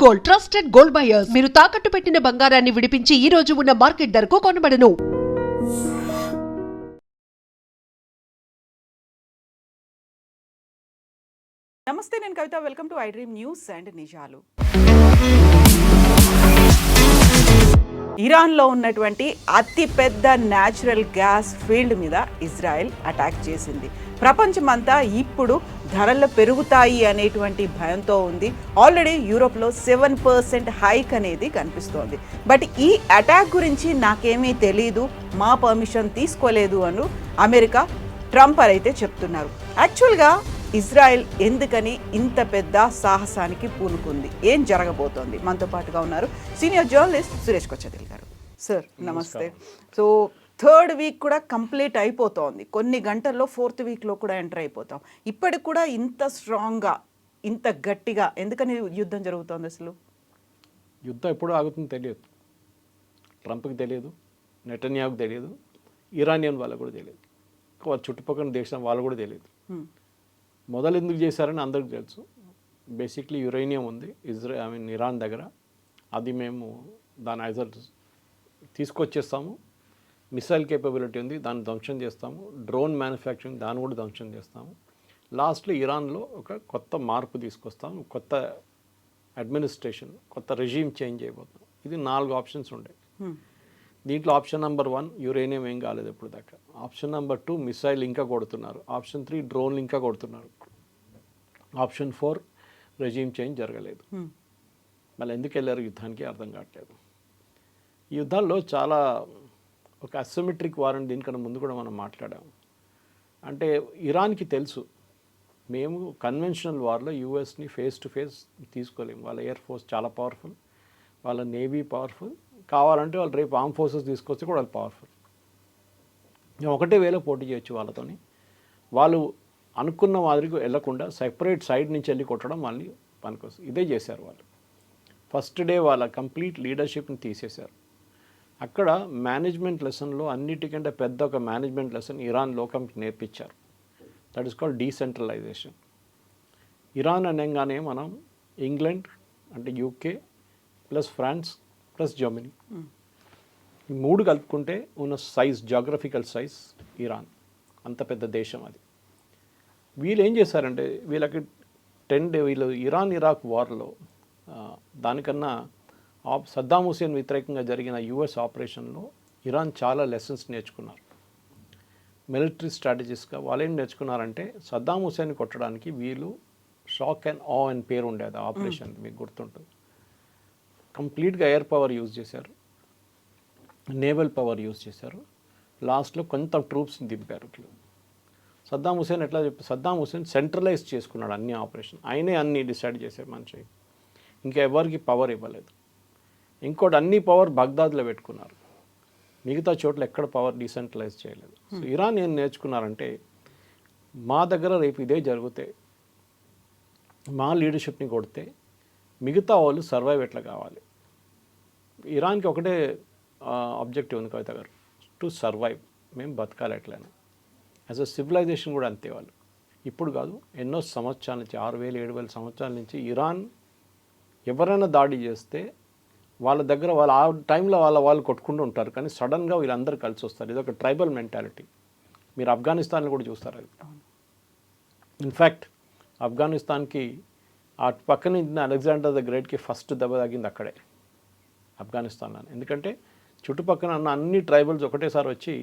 Gold, trusted gold buyers. మీరు తాకట్టు పెట్టిన బంగారాన్ని విడిపించి ఈ రోజు ఉన్న మార్కెట్ ధరకు కొనబడను. నమస్తే, నేను Kavitha. Welcome to I dream news and నిజాలు. ఇరాన్లో ఉన్నటువంటి అతిపెద్ద న్యాచురల్ గ్యాస్ ఫీల్డ్ మీద ఇజ్రాయెల్ అటాక్ చేసింది. ప్రపంచమంతా ఇప్పుడు ధరలు పెరుగుతాయి అనేటువంటి భయంతో ఉంది. ఆల్రెడీ యూరోప్లో 7% హైక్ అనేది కనిపిస్తోంది. బట్ ఈ అటాక్ గురించి నాకేమీ తెలీదు, మా పర్మిషన్ తీసుకోలేదు అని అమెరికా ట్రంప్ అయితే చెప్తున్నారు. యాక్చువల్గా ఇజ్రాయెల్ ఎందుకని ఇంత పెద్ద సాహసానికి పూనుకుంది, ఏం జరగబోతోంది? మనతో పాటుగా ఉన్నారు సీనియర్ జర్నలిస్ట్ సురేష్ కొచ్చదిల్ గారు. సార్ నమస్తే. సో థర్డ్ వీక్ కూడా కంప్లీట్ అయిపోతోంది, కొన్ని గంటల్లో ఫోర్త్ వీక్లో కూడా ఎంటర్ అయిపోతాం. ఇప్పటికి కూడా ఇంత స్ట్రాంగ్గా, ఇంత గట్టిగా ఎందుకని యుద్ధం జరుగుతోంది? అసలు యుద్ధం ఎప్పుడు ఆగుతుందో తెలియదు. ట్రంప్కి తెలియదు, నెటన్యాహుకి తెలియదు, ఇరానియన్ వాళ్ళకు కూడా తెలియదు, వాళ్ళ చుట్టుపక్కల దేశం వాళ్ళు కూడా తెలియదు. మొదలు ఎందుకు చేశారని అందరికీ తెలుసు. బేసిక్లీ యురేనియం ఉంది ఇరాన్ దగ్గర. అది మేము దాని ఐజర్ తీసుకొచ్చేస్తాము. మిసైల్ కేపబిలిటీ ఉంది, దాన్ని ధ్వంసం చేస్తాము. డ్రోన్ మ్యానుఫ్యాక్చరింగ్, దాన్ని కూడా ధ్వంసం చేస్తాము. లాస్ట్లో ఇరాన్లో ఒక కొత్త మార్పు తీసుకొస్తాము, కొత్త అడ్మినిస్ట్రేషన్, కొత్త రెజీమ్ చేంజ్ అయిపోతాం. ఇది 4 ఆప్షన్స్ ఉండే. దీంట్లో ఆప్షన్ నెంబర్ 1 యురేనియం ఏం కాలేదు ఇప్పుడు దాకా. ఆప్షన్ నెంబర్ 2 మిసైల్ ఇంకా కొడుతున్నారు. ఆప్షన్ 3 డ్రోన్లు ఇంకా కొడుతున్నారు. ఆప్షన్ 4 రెజీమ్ చేంజ్ జరగలేదు. మళ్ళీ ఎందుకు వెళ్ళారు యుద్ధానికి అర్థం కావట్లేదు. ఈ యుద్ధాల్లో చాలా ఒక అసిమెట్రిక్ వార్ అని దీనికన్నా ముందు కూడా మనం మాట్లాడాము. అంటే ఇరాన్కి తెలుసు మేము కన్వెన్షనల్ వార్లో యూఎస్ని ఫేస్ టు ఫేస్ తీసుకోలేము. వాళ్ళ ఎయిర్ ఫోర్స్ చాలా పవర్ఫుల్, వాళ్ళ నేవీ పవర్ఫుల్. కావాలంటే వాళ్ళు రేపు ఆర్మ్ ఫోర్సెస్ తీసుకొస్తే కూడా వాళ్ళు పవర్ఫుల్. ఒకటే వేలో పోటీ చేయొచ్చు వాళ్ళతోని. వాళ్ళు అనుకున్న మాదిరికి వెళ్లకుండా సెపరేట్ సైడ్ నుంచి వెళ్ళి కొట్టడం వాళ్ళని పనికొస్తుంది. ఇదే చేశారు వాళ్ళు. ఫస్ట్ డే వాళ్ళ కంప్లీట్ లీడర్షిప్ని తీసేశారు. అక్కడ మేనేజ్మెంట్ లెసన్లో అన్నిటికంటే పెద్ద ఒక మేనేజ్మెంట్ లెసన్ ఇరాన్ లోకంకి నేర్పించారు. That is called decentralisation. Iran అనగానే మనం ఇంగ్లాండ్ అంటే UK plus France plus Germany, ఈ 3 కలుపుకుంటే ఉన్న సైజ్, జాగ్రఫికల్ సైజ్ ఇరాన్. అంత పెద్ద దేశం అది. వీళ్ళు ఏం చేశారంటే వీళ్ళకి వీళ్ళు ఇరాన్ ఇరాక్ వార్లో దానికన్నా సద్దాం హుసేన్ వ్యతిరేకంగా జరిగిన యుఎస్ ఆపరేషన్లో ఇరాన్ చాలా లెసన్స్ నేర్చుకున్నారు. మిలిటరీ స్ట్రాటజీస్గా వాళ్ళు ఏం నేర్చుకున్నారంటే సద్దాం హుసేన్ కొట్టడానికి వీళ్ళు షాక్ అండ్ ఆ అని పేరు ఉండేది ఆపరేషన్, మీకు గుర్తుంటుంది. కంప్లీట్గా ఎయిర్ పవర్ యూజ్ చేశారు, నేవల్ పవర్ యూజ్ చేశారు. లాస్ట్లో కొంత ట్రూప్స్ని దింపారు. సద్దాం హుసేన్ ఎట్లా సద్దాం హుసేన్ సెంట్రలైజ్ చేసుకున్నాడు అన్ని ఆపరేషన్. ఆయనే అన్ని డిసైడ్ చేసే మనిషి, ఇంకా ఎవరికి పవర్ ఇవ్వలేదు. ఇంకోటి అన్ని పవర్ బగ్దాద్లో పెట్టుకున్నారు, మిగతా చోట్ల ఎక్కడ పవర్ డీసెంట్రలైజ్ చేయలేదు. సో ఇరాన్ ఏం నేర్చుకున్నారంటే మా దగ్గర రేపు ఇదే జరిగితే, మా లీడర్షిప్ని కొడితే మిగతా వాళ్ళు సర్వైవ్ ఎట్లా కావాలి. ఇరాన్కి ఒకటే ఆబ్జెక్టివ్ ఉంది కవిత గారు, టు సర్వైవ్. మేము బతకాలి ఎట్లయినా. యాజ్ అ సివిలైజేషన్ కూడా అంతే. వాళ్ళు ఇప్పుడు కాదు, ఎన్నో సంవత్సరాల నుంచి 6000-7000 సంవత్సరాల నుంచి ఇరాన్ ఎవరైనా దాడి చేస్తే వాళ్ళ దగ్గర వాళ్ళు ఆ టైంలో వాళ్ళు కొట్టుకుంటూ ఉంటారు, కానీ సడన్గా వీళ్ళందరూ కలిసి వస్తారు. ఇది ఒక ట్రైబల్ మెంటాలిటీ. మీరు ఆఫ్ఘనిస్తాన్లో కూడా చూస్తారు అది. ఇన్ఫ్యాక్ట్ ఆఫ్ఘనిస్తాన్కి ఆ పక్కన అలెగ్జాండర్ ద గ్రేట్కి ఫస్ట్ దెబ్బ తగ్గింది అక్కడే, ఆఫ్ఘనిస్తాన్లో. ఎందుకంటే చుట్టుపక్కల ఉన్న అన్ని ట్రైబల్స్ ఒకటేసారి వచ్చి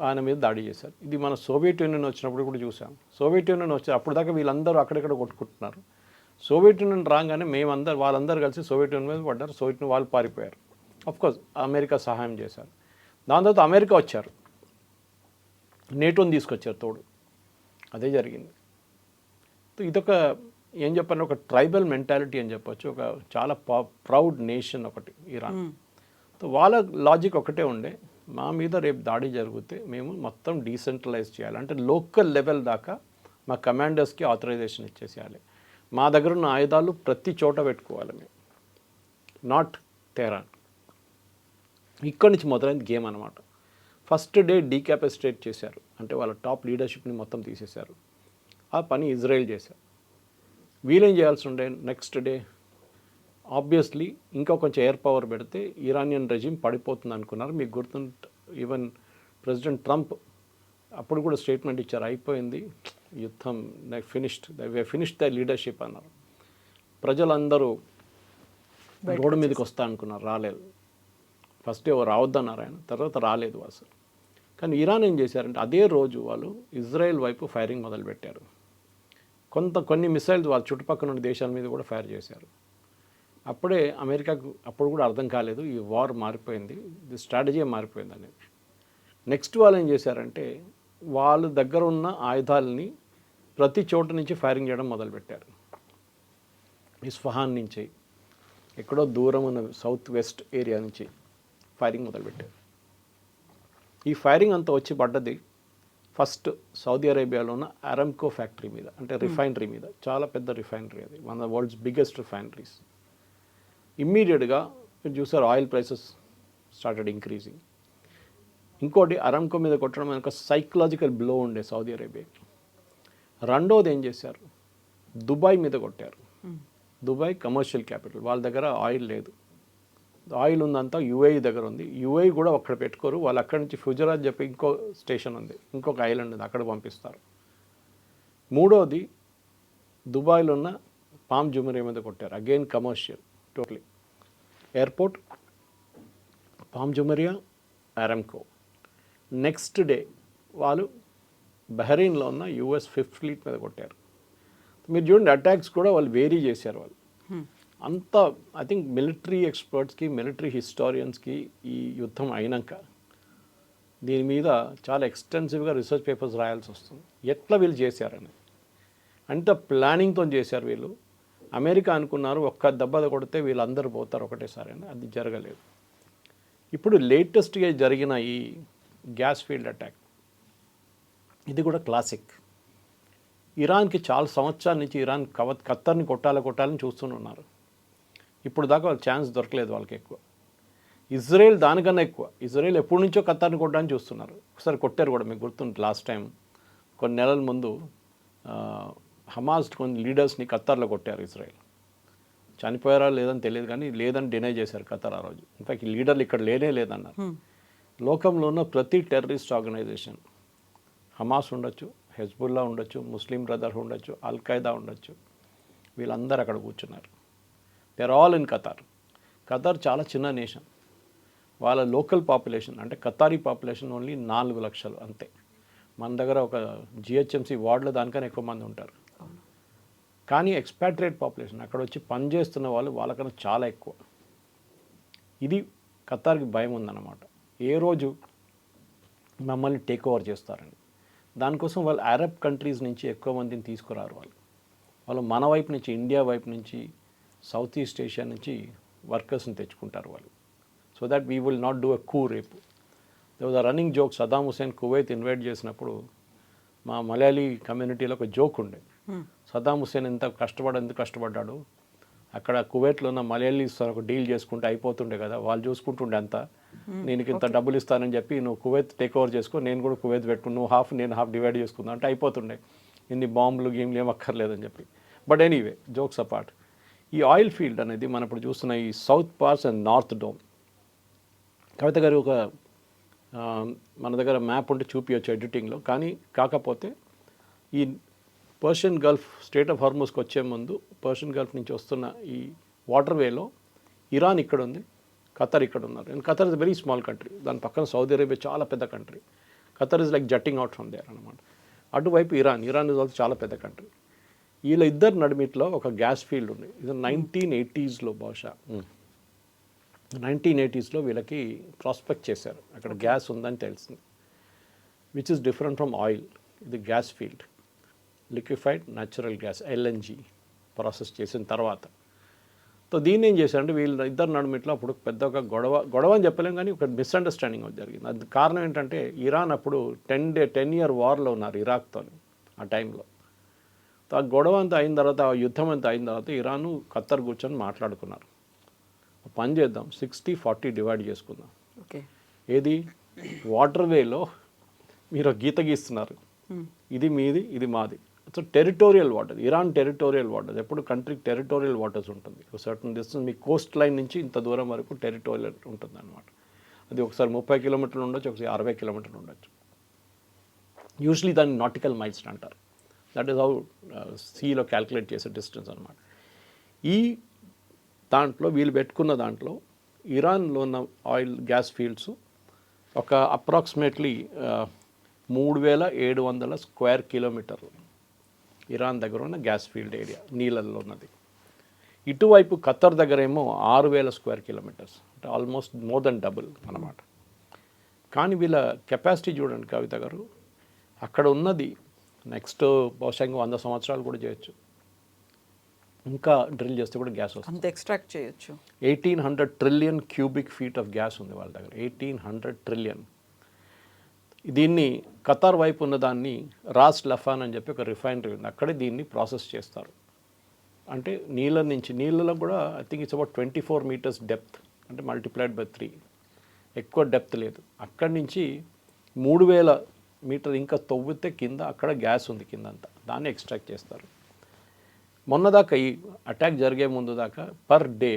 ఆయన మీద దాడి చేశారు. ఇది మన సోవియట్ యూనియన్ వచ్చినప్పుడు కూడా చూసాం. సోవియట్ యూనియన్ వచ్చి అప్పుడు దాకా వీళ్ళందరూ అక్కడెక్కడ కొట్టుకుంటున్నారు. సోవియట్ యూనియన్ రాగానే వాళ్ళందరూ కలిసి సోవియట్ యూనియన్ మీద పడ్డారు. సోవియట్ యూనియన్ వాళ్ళు పారిపోయారు. అఫ్కోర్స్ అమెరికా సహాయం చేశారు. దాని తర్వాత అమెరికా వచ్చారు, నేటోని తీసుకొచ్చారు తోడు. అదే జరిగింది. ఇదొక ఏం చెప్పాలి, ఒక ట్రైబల్ మెంటాలిటీ అని చెప్పొచ్చు. ఒక చాలా ప్రౌడ్ నేషన్ ఒకటి ఇరాన్. వాళ్ళ లాజిక్ ఒకటే ఉండే, మా మీద రేపు దాడి జరిగితే మేము మొత్తం డీసెంట్రలైజ్ చేయాలి. అంటే లోకల్ లెవెల్ దాకా మా కమాండర్స్కి ఆథరైజేషన్ ఇచ్చేసేయాలి. మా దగ్గర ఉన్న ఆయుధాలు ప్రతి చోట పెట్టుకోవాలి మేము, నాట్ తెహరాన్. ఇక్కడి నుంచి మొదలైంది గేమ్ అనమాట. ఫస్ట్ డే డీక్యాపసిటేట్ చేశారు, అంటే వాళ్ళ టాప్ లీడర్షిప్ని మొత్తం తీసేశారు. ఆ పని ఇజ్రాయెల్ చేశారు. వీళ్ళేం చేయాల్సి ఉండే నెక్స్ట్ డే ఆబ్వియస్లీ ఇంకా కొంచెం ఎయిర్ పవర్ పెడితే ఇరానియన్ రెజిమ్ పడిపోతుంది అనుకున్నారు. మీకు గుర్తుంటే ఈవెన్ ప్రెసిడెంట్ ట్రంప్ అప్పుడు కూడా స్టేట్మెంట్ ఇచ్చారు, అయిపోయింది యుద్ధం, ఫినిష్డ్ ద లీడర్షిప్ అన్నారు. ప్రజలందరూ రోడ్డు మీదకి వస్తా అనుకున్నారు, రాలేదు. ఫస్ట్ రావద్దన్నారు ఆయన, తర్వాత రాలేదు అసలు. కానీ ఇరాన్ ఏం చేశారంటే అదే రోజు వాళ్ళు ఇజ్రాయెల్ వైపు ఫైరింగ్ మొదలుపెట్టారు. కొన్ని మిసైల్స్ వాళ్ళ చుట్టుపక్కల ఉన్న దేశాల మీద కూడా ఫైర్ చేశారు. అప్పుడే అమెరికాకు అప్పుడు కూడా అర్థం కాలేదు ఈ వార్ మారిపోయింది, ఇది స్ట్రాటజీ మారిపోయింది అనేది. నెక్స్ట్ వాళ్ళు ఏం చేశారంటే వాళ్ళ దగ్గర ఉన్న ఆయుధాలని ప్రతి చోట నుంచి ఫైరింగ్ చేయడం మొదలుపెట్టారు. ఇస్ఫహాన్ నుంచి, ఎక్కడో దూరం ఉన్న సౌత్ వెస్ట్ ఏరియా నుంచి ఫైరింగ్ మొదలుపెట్టారు. ఈ ఫైరింగ్ అంతా వచ్చి పడ్డది ఫస్ట్ సౌదీ అరేబియాలో ఉన్న అరామ్కో ఫ్యాక్టరీ మీద, అంటే రిఫైనరీ మీద. చాలా పెద్ద రిఫైనరీ అది, one of the world's biggest refineries. ఇమ్మీడియట్గా మీరు చూసారు ఆయిల్ ప్రైసెస్ స్టార్టెడ్ ఇంక్రీజింగ్. ఇంకోటి అరామ్కో మీద కొట్టడం ఒక సైకలాజికల్ బ్లో ఉండే సౌదీ అరేబియాకి. రెండోది ఏం చేశారు, దుబాయ్ మీద కొట్టారు. దుబాయ్ కమర్షియల్ క్యాపిటల్, వాళ్ళ దగ్గర ఆయిల్ లేదు. ఆయిల్ ఉందంతా యుఏఈ దగ్గర ఉంది. యుఏఈ కూడా అక్కడ పెట్టుకోరు, వాళ్ళు అక్కడి నుంచి ఫుజరాత్ చెప్పి ఇంకో స్టేషన్ ఉంది, ఇంకొక ఐలాండ్ ఉంది, అక్కడ పంపిస్తారు. మూడోది దుబాయ్లో ఉన్న పామ్ జుమరియా మీద కొట్టారు, again commercial totally. Airport, palm Jumeirah, Aramco. Next day వాళ్ళు బహ్రెయిన్లో ఉన్న యుఎస్ 5th ఫ్లీట్ మీద కొట్టారు. మీరు చూడండి అటాక్స్ కూడా వాళ్ళు వేరీ చేశారు. వాళ్ళు అంత ఐ థింక్ మిలిటరీ ఎక్స్పర్ట్స్కి, మిలిటరీ హిస్టారియన్స్కి ఈ యుద్ధం అయినాక దీని మీద చాలా ఎక్స్టెన్సివ్గా రీసెర్చ్ పేపర్స్ రాయాల్సి వస్తుంది, ఎట్లా వీళ్ళు చేశారని. అంత ప్లానింగ్తో చేశారు వీళ్ళు. అమెరికా అనుకున్నారు ఒక్క దెబ్బ కొడితే వీళ్ళందరూ పోతారు ఒకటేసారి అని, అది జరగలేదు. ఇప్పుడు లేటెస్ట్గా జరిగిన ఈ గ్యాస్ ఫీల్డ్ అటాక్, ఇది కూడా క్లాసిక్. ఇరాన్కి చాలా సంవత్సరాల నుంచి ఇరాన్ ఖత్తర్ని కొట్టాలని చూస్తున్నారు. ఇప్పుడు దాకా వాళ్ళకి ఛాన్స్ దొరకలేదు వాళ్ళకి ఎక్కువ. ఇజ్రాయెల్ దానికన్నా ఎక్కువ. ఇజ్రాయెల్ ఎప్పటి నుంచో ఖత్తర్ని కొట్టడానికి చూస్తున్నారు. ఒకసారి కొట్టారు కూడా, మీకు గుర్తుంది లాస్ట్ టైం కొన్ని నెలల ముందు హమాస్ కొన్ని లీడర్స్ని ఖత్తర్లో కొట్టారు ఇజ్రాయెల్. చనిపోయారా లేదని తెలియదు కానీ లేదని డినై చేశారు ఖత్తర్ ఆ రోజు. ఇన్ఫాక్ట్ ఈ లీడర్లు ఇక్కడ లేదన్నారు. లోకంలో ఉన్న ప్రతి టెర్రరిస్ట్ ఆర్గనైజేషన్, హమాస్ ఉండొచ్చు, హెజ్బుల్లా ఉండొచ్చు, ముస్లిం బ్రదర్హుడ్ ఉండొచ్చు, అల్ ఖైదా ఉండొచ్చు, వీళ్ళందరూ అక్కడ కూర్చున్నారు. They are all in Qatar. Qatar చాలా చిన్న నేషన్. వాళ్ళ లోకల్ పాపులేషన్ అంటే ఖతారీ పాపులేషన్ ఓన్లీ 4 లక్షలు అంతే. మన దగ్గర ఒక జిహెచ్ఎంసీ వార్డులో దానికన్నా ఎక్కువ మంది ఉంటారు. కానీ ఎక్స్పాట్రియేట్ పాపులేషన్, అక్కడ వచ్చి పనిచేస్తున్న వాళ్ళు వాళ్ళకన్నా చాలా ఎక్కువ. ఇది ఖతార్కి భయం ఉందన్నమాట, ఏ రోజు మమ్మల్ని టేక్ ఓవర్ చేస్తారని. దానికోసం వాళ్ళు అరబ్ కంట్రీస్ నుంచి ఎక్కువ మందిని తీసుకురారు. వాళ్ళు మన వైపు నుంచి, ఇండియా వైపు నుంచి, సౌత్ ఈస్ట్ ఏషియా నుంచి వర్కర్స్ని తెచ్చుకుంటారు వాళ్ళు. So that we will not do a coup రేపు. They was a running joke. Saddam Hussein Kuwait invite చేసినప్పుడు మా మలయాళీ కమ్యూనిటీలో ఒక జోక్ ఉండే, సదాం హుసేన్ ఎందుకు కష్టపడ్డాడు, అక్కడ కువైట్లో ఉన్న మలయాళీస్ ఒక డీల్ చేసుకుంటే అయిపోతుండే కదా, వాళ్ళు చూసుకుంటుండే అంతా, నేను ఇంత డబ్బులు ఇస్తానని చెప్పి నువ్వు కువైత్ టేక్ ఓవర్ చేసుకో, నేను కూడా కువైత్ పెట్టుకుని నువ్వు హాఫ్ నేను హాఫ్ డివైడ్ చేసుకుందాం అంటే అయిపోతుండే, ఇన్ని బాంబులు గేమ్లు ఏం అక్కర్లేదని చెప్పి. బట్ ఎనీవే, జోక్స్ అపార్ట్, ఈ ఆయిల్ ఫీల్డ్ అనేది మనం ఇప్పుడు చూస్తున్న ఈ south Pars and north dome. Kavitha garu ఒక మన దగ్గర మ్యాప్ ఉంటే చూపించచ్చు ఎడిటింగ్లో, కానీ కాకపోతే ఈ పర్షియన్ గల్ఫ్, స్టేట్ ఆఫ్ హార్మూజ్కి వచ్చే ముందు పర్షియన్ గల్ఫ్ నుంచి వస్తున్న ఈ వాటర్వేలో ఇరాన్ ఇక్కడ ఉంది, ఖతర్ ఇక్కడ ఉన్నారు. And Qatar is very small country. దాని పక్కన సౌదీ అరేబియా చాలా పెద్ద country. Qatar is like jutting out from there అనమాట. అటువైపు ఇరాన్ ఇస్ ఆల్సో చాలా పెద్ద కంట్రీ. వీళ్ళ ఇద్దరు నడిమిట్లో ఒక గ్యాస్ ఫీల్డ్ ఉంది. ఇది 1980s బహుశా 1980s వీళ్ళకి ప్రాస్పెక్ట్ చేశారు, అక్కడ గ్యాస్ ఉందని తెలిసింది, which is different from oil. ఇది gas field, liquefied natural gas, LNG process చేసిన తర్వాత. సో దీన్ని ఏం చేశారంటే వీళ్ళ ఇద్దరు నడుమిట్లో అప్పుడు పెద్ద ఒక గొడవ అని చెప్పలేం, కానీ ఒక మిస్అండర్స్టాండింగ్ జరిగింది. అది కారణం ఏంటంటే ఇరాన్ అప్పుడు 10-year వార్లో ఉన్నారు ఇరాక్తో ఆ టైంలో. ఆ గొడవ అంతా అయిన తర్వాత, ఆ యుద్ధం అంతా అయిన తర్వాత ఇరాన్ ఖత్తర్ కూర్చొని మాట్లాడుకున్నారు, పని చేద్దాం 60-40 డివైడ్ చేసుకుందాం. ఓకే, ఏది వాటర్వేలో మీరు గీత గీస్తున్నారు, ఇది మీది ఇది మాది, so territorial water, Iran territorial waters, ఎప్పుడు కంట్రీకి టెరిటోరియల్ వాటర్స్ ఉంటుంది. సర్టన్ డిస్టెన్స్ మీ కోస్ట్ లైన్ నుంచి ఇంత దూరం వరకు టెరిటోరియల్ ఉంటుంది అనమాట. అది ఒకసారి 30 కిలోమీటర్లు ఉండొచ్చు, ఒకసారి 60 కిలోమీటర్లు ఉండొచ్చు. యూజువలీ దాన్ని నాటికల్ మైల్స్ అంటారు. దట్ ఈస్ హౌ సీలో క్యాల్కులేట్ చేసే డిస్టెన్స్ అనమాట. ఈ దాంట్లో వీళ్ళు పెట్టుకున్న దాంట్లో ఇరాన్లో ఉన్న ఆయిల్ గ్యాస్ ఫీల్డ్స్ ఒక అప్రాక్సిమేట్లీ 3700 స్క్వేర్ కిలోమీటర్లు ఇరాన్ దగ్గర ఉన్న గ్యాస్ ఫీల్డ్ ఏరియా నీళ్ళల్లో ఉన్నది. ఇటువైపు ఖత్తర్ దగ్గర ఏమో 6000 స్క్వేర్ కిలోమీటర్స్, అంటే ఆల్మోస్ట్ మోర్ దెన్ డబుల్ అన్నమాట. కానీ వీళ్ళ కెపాసిటీ చూడండి కవిత గారు, అక్కడ ఉన్నది నెక్స్ట్ బహుశా 100 సంవత్సరాలు కూడా చేయొచ్చు. ఇంకా డ్రిల్ చేస్తే కూడా గ్యాస్ వస్తుంది. అంత ఎక్స్ట్రాక్ట్ చేయొచ్చు. 1800 trillion cubic feet of gas ఉంది వాళ్ళ దగ్గర. 1800 ట్రిలియన్. దీన్ని ఖతార్ వైపు ఉన్న దాన్ని రాస్ లఫాన్ అని చెప్పి ఒక రిఫైనరీ ఉంది, అక్కడే దీన్ని ప్రాసెస్ చేస్తారు. అంటే నీళ్ళలో కూడా I think it's about 24 metres depth, అంటే మల్టిప్లైడ్ బై 3, ఎక్కువ డెప్త్ లేదు. అక్కడి నుంచి 3000 మీటర్ ఇంకా తవ్వితే కింద అక్కడ గ్యాస్ ఉంది కిందంతా, దాన్ని ఎక్స్ట్రాక్ట్ చేస్తారు. మొన్నదాకా ఈ అటాక్ జరిగే ముందు దాకా per day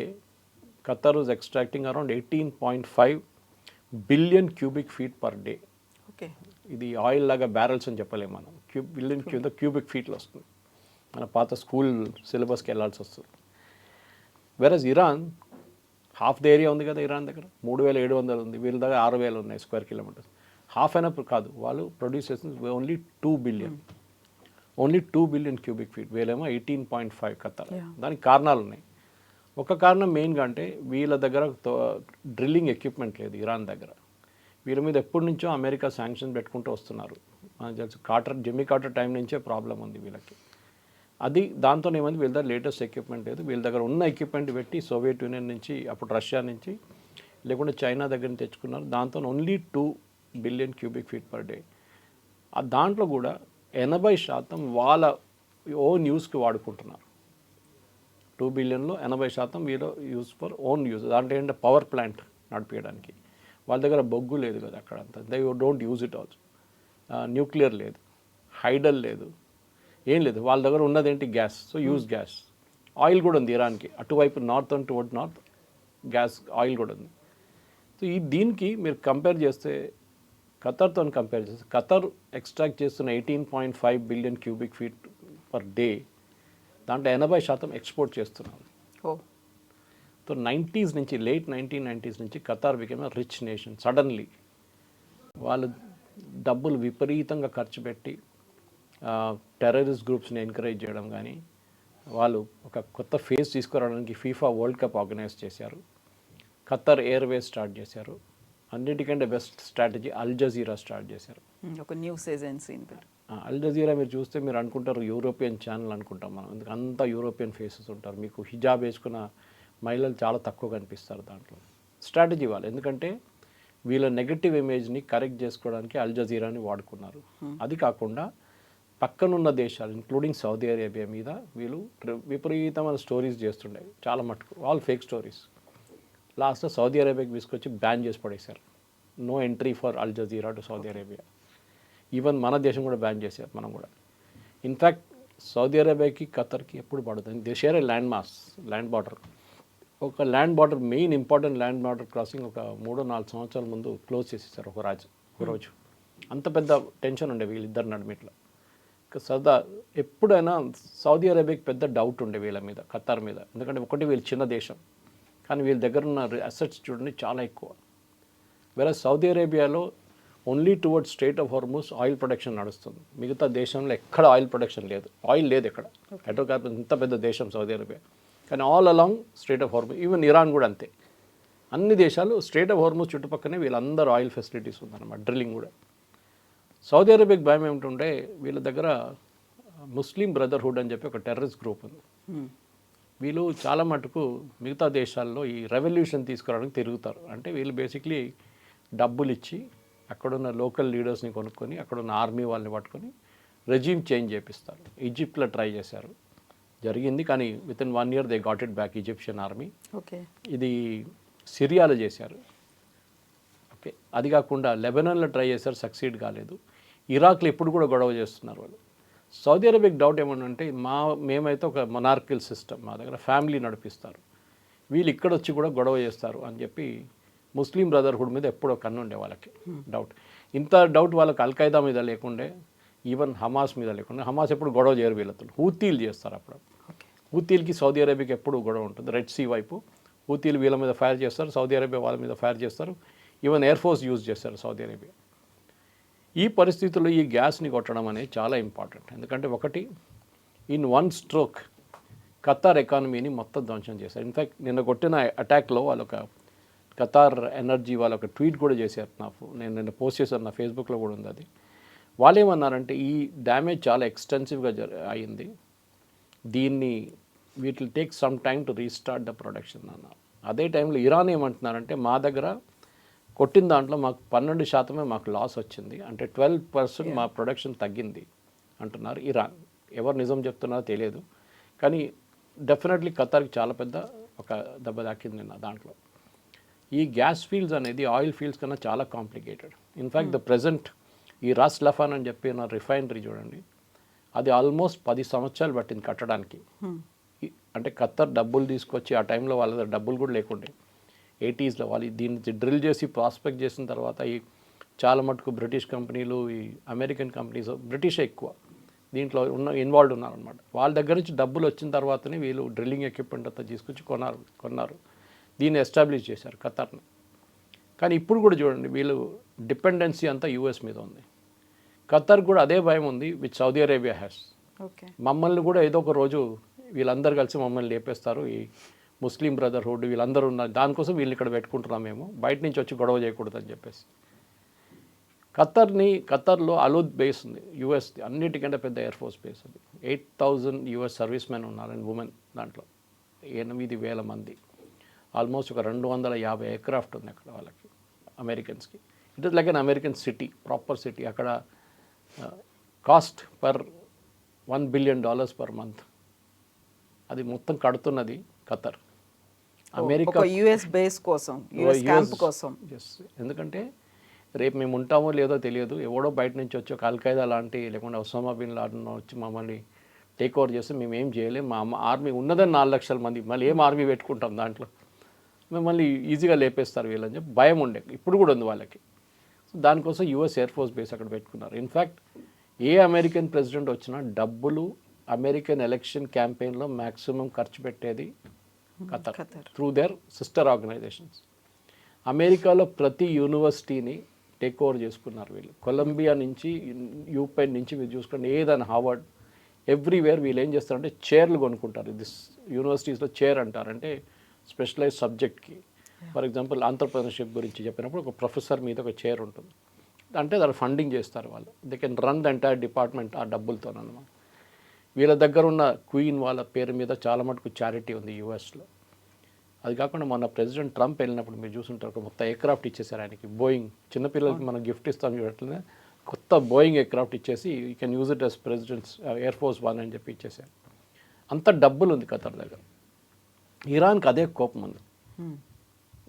Qatar was extracting around 18.5 billion cubic feet per day. Okay, ఇది ఆయిల్ లాగా బ్యారల్స్ అని చెప్పలేము మనం, బిలియన్ క్యూబిక్ ఫీట్లో వస్తుంది. మన పాత స్కూల్ సిలబస్కి వెళ్ళాల్సి వస్తుంది. వెరస్ ఇరాన్ హాఫ్ ద ఏరియా ఉంది కదా ఇరాన్ దగ్గర, 3700 ఉంది, వీళ్ళ దగ్గర 6000 ఉన్నాయి స్క్వేర్ కిలోమీటర్స్. హాఫ్ అయినా కాదు, వాళ్ళు ప్రొడ్యూస్ చేస్తుంది only 2 billion, only 2 billion cubic feet, వీళ్ళేమో 18.5 ఖతార్. దానికి కారణాలు ఉన్నాయి. ఒక కారణం మెయిన్గా అంటే వీళ్ళ దగ్గర డ్రిల్లింగ్ ఎక్విప్మెంట్ లేదు ఇరాన్ దగ్గర. వీళ్ళ మీద ఎప్పటి నుంచో అమెరికా శాంక్షన్ పెట్టుకుంటూ వస్తున్నారు. మనకు తెలుసు జిమ్మీ కార్టర్ టైం నుంచే ప్రాబ్లం ఉంది వీళ్ళకి. అది దాంతో ఏమైంది, వీళ్ళ దగ్గర లేటెస్ట్ ఎక్విప్మెంట్ లేదు. వీళ్ళ దగ్గర ఉన్న ఎక్విప్మెంట్ పెట్టి సోవియట్ యూనియన్ నుంచి, అప్పుడు రష్యా నుంచి, లేకుంటే చైనా దగ్గర నుంచి తెచ్చుకున్నారు. దాంతో only 2 billion cubic feet per day. దాంట్లో కూడా 80% వాళ్ళ ఓన్ యూస్కి వాడుకుంటున్నారు. 2 బిలియన్లో 80% వీళ్ళు యూస్ ఫర్ ఓన్ యూజ్. దాంట్లో ఏంటంటే పవర్ ప్లాంట్ నడిపించడానికి. వాళ్ళ దగ్గర బొగ్గు లేదు కదా అక్కడంతా, they don't use it also. Nuclear లేదు, హైడల్ లేదు, ఏం లేదు. వాళ్ళ దగ్గర ఉన్నది ఏంటి, gas. So use gas. Oil కూడా ఉంది ఇరాన్కి, అటువైపు north and towards north gas oil కూడా ఉంది. సో దీనికి మీరు కంపేర్ చేస్తే, ఖతర్తో కంపేర్ చేస్తే, ఖతర్ ఎక్స్ట్రాక్ట్ చేస్తున్న 18.5 billion cubic feet per day, దాంట్లో 80% ఎక్స్పోర్ట్ చేస్తున్నారు. సో 90s నుంచి, లేట్ 1990s నుంచి Qatar became a rich nation. Suddenly వాళ్ళు డబ్బులు విపరీతంగా ఖర్చు పెట్టి టెర్రరిస్ట్ గ్రూప్స్ని ఎంకరేజ్ చేయడం కానీ, వాళ్ళు ఒక కొత్త ఫేజ్ తీసుకురావడానికి ఫీఫా వరల్డ్ కప్ ఆర్గనైజ్ చేశారు, ఖతార్ ఎయిర్వేస్ స్టార్ట్ చేశారు, అన్నిటికంటే best strategy Al Jazeera start చేశారు, ఒక న్యూస్ ఏజెన్సీ. అల్ జజీరా మీరు చూస్తే మీరు అనుకుంటారు యూరోపియన్ ఛానల్ అనుకుంటాం మనం, ఎందుకు అంతా యూరోపియన్ ఫేసెస్ ఉంటారు. మీకు హిజాబ్ వేసుకున్న మహిళలు చాలా తక్కువ కనిపిస్తారు దాంట్లో. స్ట్రాటజీ వాళ్ళు, ఎందుకంటే వీళ్ళ నెగటివ్ ఇమేజ్ని కరెక్ట్ చేసుకోవడానికి అల్ జజీరాని వాడుకున్నారు. అది కాకుండా పక్కనున్న దేశాలు ఇంక్లూడింగ్ సౌదీ అరేబియా మీద వీళ్ళు విపరీతమైన స్టోరీస్ చేస్తుండే, చాలా మటుకు ఆల్ ఫేక్ స్టోరీస్. లాస్ట్లో సౌదీ అరేబియాకి తీసుకొచ్చి బ్యాన్ చేసి పడేశారు. No entry for Al Jazeera to Saudi Arabia. Even మన దేశం కూడా బ్యాన్ చేశారు, మనం కూడా. ఇన్ఫ్యాక్ట్ సౌదీ అరేబియాకి ఖతర్కి ఎప్పుడు పడుతుంది, they share a land border. ఒక land border, main important land border crossing ఒక 3-4 సంవత్సరాల ముందు క్లోజ్ చేసేసారు ఒక రోజు. అంత పెద్ద టెన్షన్ ఉండే వీళ్ళిద్దరు నడిమిట్లో. సదా ఎప్పుడైనా సౌదీ అరేబియాకి పెద్ద డౌట్ ఉండే వీళ్ళ మీద, ఖతార్ మీద. ఎందుకంటే ఒకటి వీళ్ళు చిన్న దేశం, కానీ వీళ్ళ దగ్గర ఉన్న అసెట్స్ చూడండి చాలా ఎక్కువ. వేరే సౌదీ అరేబియాలో only towards Strait of Hormuz oil production నడుస్తుంది. మిగతా దేశంలో ఎక్కడ ఆయిల్ ప్రొడక్షన్ లేదు, ఆయిల్ లేదు ఎక్కడ. హైడ్రోకార్బన్ ఇంత పెద్ద దేశం సౌదీ అరేబియా, కానీ all along Strait of Hormuz. Even Iran కూడా అంతే. అన్ని దేశాలు స్ట్రెయిట్ ఆఫ్ హార్మజ్ చుట్టుపక్కనే వీళ్ళందరూ ఆయిల్ ఫెసిలిటీస్ ఉందన్నమాట, డ్రిల్లింగ్ కూడా. సౌదీ అరేబియాకి భయం ఏమిటంటే వీళ్ళ దగ్గర ముస్లిం బ్రదర్హుడ్ అని చెప్పి ఒక టెర్రరిస్ట్ గ్రూప్ ఉంది. వీళ్ళు చాలా మటుకు మిగతా దేశాల్లో ఈ రెవల్యూషన్ తీసుకురావడానికి తిరుగుతారు. అంటే వీళ్ళు బేసిక్లీ డబ్బులు ఇచ్చి అక్కడున్న లోకల్ లీడర్స్ని కొనుక్కొని అక్కడున్న ఆర్మీ వాళ్ళని పట్టుకొని రెజ్యూమ్ చేంజ్ చేపిస్తారు. ఈజిప్ట్లో ట్రై చేశారు, జరిగింది, కానీ with in 1 year they got it back, Egyptian army. Okay, ఇది సిరియాలో చేశారు. ఓకే, అది కాకుండా లెబనాన్లో ట్రై చేశారు, సక్సీడ్ కాలేదు. ఇరాక్లో ఎప్పుడు కూడా గొడవ చేస్తున్నారు వాళ్ళు. సౌదీ అరేబియాకి డౌట్ ఏమన్నంటే మేమైతే ఒక మొనార్కిల్ సిస్టమ్, మా దగ్గర ఫ్యామిలీ నడిపిస్తారు, వీళ్ళు ఇక్కడ వచ్చి కూడా గొడవ చేస్తారు అని చెప్పి ముస్లిం బ్రదర్హుడ్ మీద ఎప్పుడో కన్నుండే వాళ్ళకి డౌట్. ఇంత డౌట్ వాళ్ళకి అల్ఖైదా మీద లేకుండే, ఈవెన్ హమాస్ మీద లేకుండా. హమాస్ ఎప్పుడు గొడవ చేయరు వీళ్ళతో, హూతీలు చేస్తారు అప్పుడు. హూతీలకి సౌదీ అరేబియాకి ఎప్పుడు గొడవ ఉంటుంది. రెడ్ సీ వైపు హూతీలు వీళ్ళ మీద ఫైర్ చేస్తారు, సౌదీ అరేబియా వాళ్ళ మీద ఫైర్ చేస్తారు, ఈవెన్ ఎయిర్ ఫోర్స్ యూజ్ చేస్తారు సౌదీ అరేబియా. ఈ పరిస్థితుల్లో ఈ గ్యాస్ని కొట్టడం అనేది చాలా ఇంపార్టెంట్. ఎందుకంటే ఒకటి, ఇన్ వన్ స్ట్రోక్ ఖతార్ ఎకానమీని మొత్తం ధ్వంసం చేశారు. ఇన్ఫ్యాక్ట్ నిన్న కొట్టిన అటాక్లో వాళ్ళొక ఖతార్ ఎనర్జీ వాళ్ళు ఒక ట్వీట్ కూడా చేశారు. నేను నిన్న పోస్ట్ చేశాను, నా ఫేస్బుక్లో కూడా ఉంది అది. వాళ్ళు ఏమన్నారంటే ఈ డ్యామేజ్ చాలా ఎక్స్టెన్సివ్గా అయింది, దీన్ని will take some time to restart the production అన్నారు. అదే టైంలో ఇరాన్ ఏమంటున్నారంటే మా దగ్గర కొట్టిన దాంట్లో మాకు 12% మాకు లాస్ వచ్చింది, అంటే 12% మా ప్రొడక్షన్ తగ్గింది అంటున్నారు ఇరాన్. ఎవరు నిజం చెప్తున్నారో తెలియదు, కానీ డెఫినెట్లీ ఖతార్కి చాలా పెద్ద ఒక దెబ్బ తాకింది నిన్న దాంట్లో. ఈ గ్యాస్ ఫీల్డ్స్ అనేది ఆయిల్ ఫీల్డ్స్ కన్నా చాలా కాంప్లికేటెడ్. ఇన్ఫ్యాక్ట్ ద ప్రజెంట్ ఈ రాస్ లఫాన్ అని చెప్పిన రిఫైనరీ చూడండి, అది ఆల్మోస్ట్ 10 సంవత్సరాలు పట్టింది కట్టడానికి. అంటే ఖతార్ డబ్బులు తీసుకొచ్చి ఆ టైంలో వాళ్ళ దగ్గర డబ్బులు కూడా లేకుండే 80sలో వాళ్ళు దీన్ని డ్రిల్ చేసి ప్రాస్పెక్ట్ చేసిన తర్వాత ఈ చాలా మటుకు బ్రిటిష్ కంపెనీలు, ఈ అమెరికన్ కంపెనీస్, బ్రిటిషే ఎక్కువ దీంట్లో ఇన్వాల్వ్ ఉన్నారనమాట. వాళ్ళ దగ్గర నుంచి డబ్బులు వచ్చిన తర్వాతనే వీళ్ళు డ్రిల్లింగ్ ఎక్విప్మెంట్ అంతా తీసుకొచ్చి కొన్నారు, దీన్ని ఎస్టాబ్లిష్ చేశారు ఖతార్ని. కానీ ఇప్పుడు కూడా చూడండి వీళ్ళు డిపెండెన్సీ అంతా యూఎస్ మీద ఉంది. ఖతార్ కూడా అదే భయం ఉంది విత్ సౌదీ అరేబియా హ్యాస్. మమ్మల్ని కూడా ఏదో ఒక రోజు వీళ్ళందరూ కలిసి మమ్మల్ని లేపేస్తారు, ఈ ముస్లిం బ్రదర్హుడ్ వీళ్ళందరూ ఉన్నారు, దానికోసం వీళ్ళు ఇక్కడ పెట్టుకుంటున్నాం, మేము బయట నుంచి వచ్చి గొడవ చేయకూడదు అని చెప్పేసి. ఖతార్లో అలూద్ బేస్ ఉంది యూఎస్ది, అన్నిటికంటే పెద్ద ఎయిర్ ఫోర్స్ బేస్ అది. 8000 యూఎస్ సర్వీస్ మెన్ ఉన్నారు అండ్ ఉమెన్, దాంట్లో 8,000 మంది. ఆల్మోస్ట్ ఒక 250 ఎయిర్క్రాఫ్ట్ ఉంది అక్కడ వాళ్ళకి, అమెరికన్స్కి. It is like an American city, proper city. అక్కడ cost per $1 billion per month, అది మొత్తం కడుతున్నది ఖతార్. అమెరికా యుఎస్ బేస్ కోసం, యుఎస్ క్యాంప్ కోసం. ఎస్, ఎందుకంటే రేపు మేము ఉంటామో లేదో తెలియదు, ఎవడో బయట నుంచి వచ్చి ఒక అల్ఖైదా లాంటి లేకుండా ఒసామా బిన్ లాడెన్ వచ్చి మమ్మల్ని టేక్ ఓవర్ చేస్తే మేము ఏం చేయలేము. మా ఆర్మీ ఉన్నదని 4 లక్షల మంది, మళ్ళీ ఏం ఆర్మీ పెట్టుకుంటాం దాంట్లో, మిమ్మల్ని ఈజీగా లేపేస్తారు వీళ్ళని చెప్పి భయం ఉండే, ఇప్పుడు కూడా ఉంది వాళ్ళకి. సో దానికోసం యూఎస్ ఎయిర్ ఫోర్స్ బేస్ అక్కడ పెట్టుకున్నారు. ఇన్ఫ్యాక్ట్ ఏ అమెరికన్ ప్రెసిడెంట్ వచ్చినా డబ్బులు అమెరికన్ ఎలక్షన్ క్యాంపెయిన్లో మ్యాక్సిమం ఖర్చు పెట్టేది Qatar through their sister organisations. అమెరికాలో ప్రతి యూనివర్సిటీని టేక్ ఓవర్ చేసుకున్నారు వీళ్ళు. కొలంబియా నుంచి యూపెన్ నుంచి మీరు చూసుకోండి, ఏదైనా హార్వర్డ్, ఎవ్రీవేర్ వీళ్ళు ఏం చేస్తారంటే చైర్లు కొనుక్కుంటారు. దిస్ యూనివర్సిటీస్లో చైర్ అంటారంటే స్పెషలైజ్ సబ్జెక్ట్కి. ఫర్ ఎగ్జాంపుల్ ఆంటర్ప్రెనర్షిప్ గురించి చెప్పినప్పుడు ఒక ప్రొఫెసర్ మీద ఒక చైర్ ఉంటుంది, అంటే దాన్ని ఫండింగ్ చేస్తారు వాళ్ళు. They can run the entire department ఆ డబ్బులతోనమాట. వీళ్ళ దగ్గర ఉన్న క్వీన్ వాళ్ళ పేరు మీద చాలా మటుకు చారిటీ ఉంది యూఎస్లో. అది కాకుండా మొన్న ప్రెసిడెంట్ ట్రంప్ వెళ్ళినప్పుడు మీరు చూసుంటారు, ఒక మొత్తం ఎయిర్క్రాఫ్ట్ ఇచ్చేసారు ఆయనకి, బోయింగ్. చిన్నపిల్లలకి మనం గిఫ్ట్ ఇస్తాం చూడట్లనే కొత్త బోయింగ్ ఎయిర్క్రాఫ్ట్ ఇచ్చేసి you can use it as president's air force 1 అని చెప్పి ఇచ్చేసారు. అంత డబ్బులు ఉంది ఖతార్ దగ్గర. ఇరాన్కి అదే కోపం ఉంది,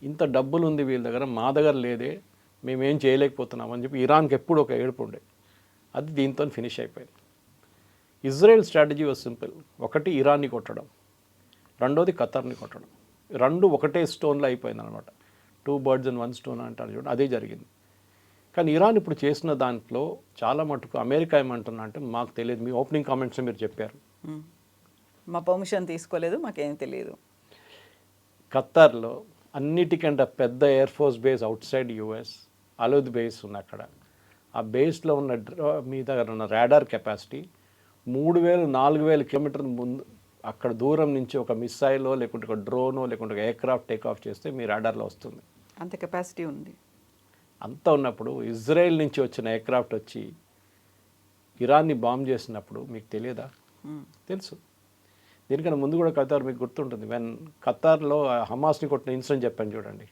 ఇంత డబ్బులు ఉంది వీళ్ళ దగ్గర, మా దగ్గర లేదే, మేమేం చేయలేకపోతున్నాం అని చెప్పి ఇరాన్కి ఎప్పుడు ఒక ఏడుపు ఉండే. అది దీంతో ఫినిష్ అయిపోయింది. Israel strategy was simple. ఒకటి ఇరాన్ని కొట్టడం, రెండోది ఖతార్ని కొట్టడం. రెండు ఒకటే స్టోన్లో అయిపోయింది అనమాట. 2 birds in 1 stone అంటారు చూడండి, అదే జరిగింది. కానీ ఇరాన్ ఇప్పుడు చేసిన దాంట్లో చాలా మటుకు అమెరికా ఏమంటున్నా అంటే మాకు తెలియదు, మీ ఓపెనింగ్ కామెంట్స్ మీరు చెప్పారు, మా పర్మిషన్ తీసుకోలేదు, మాకేం తెలియదు. ఖతార్లో అన్నిటికంటే పెద్ద air force base outside US, Al Udeid base ఉంది అక్కడ. ఆ బేస్లో ఉన్న మీ దగ్గర ఉన్న రాడార్ కెపాసిటీ 3,000-4,000 కిలోమీటర్ల ముందు, అక్కడ దూరం నుంచి ఒక మిస్సైలో లేకుంటే ఒక డ్రోనో లేకుంటే ఒక ఎయిర్క్రాఫ్ట్ టేక్ ఆఫ్ చేస్తే మీ రాడార్లో వస్తుంది. అంత కెపాసిటీ ఉంది. అంతా ఉన్నప్పుడు ఇజ్రాయెల్ నుంచి వచ్చిన ఎయిర్క్రాఫ్ట్ వచ్చి ఇరాన్ని బాంబ్ చేసినప్పుడు మీకు తెలియదా? తెలుసు. దీనికన్నా ముందు కూడా ఖతార్ మీకు గుర్తుంటుంది, వెన్ ఖతార్లో హమాస్ని కొట్టిన ఇన్సిడెంట్ చెప్పాను చూడండి,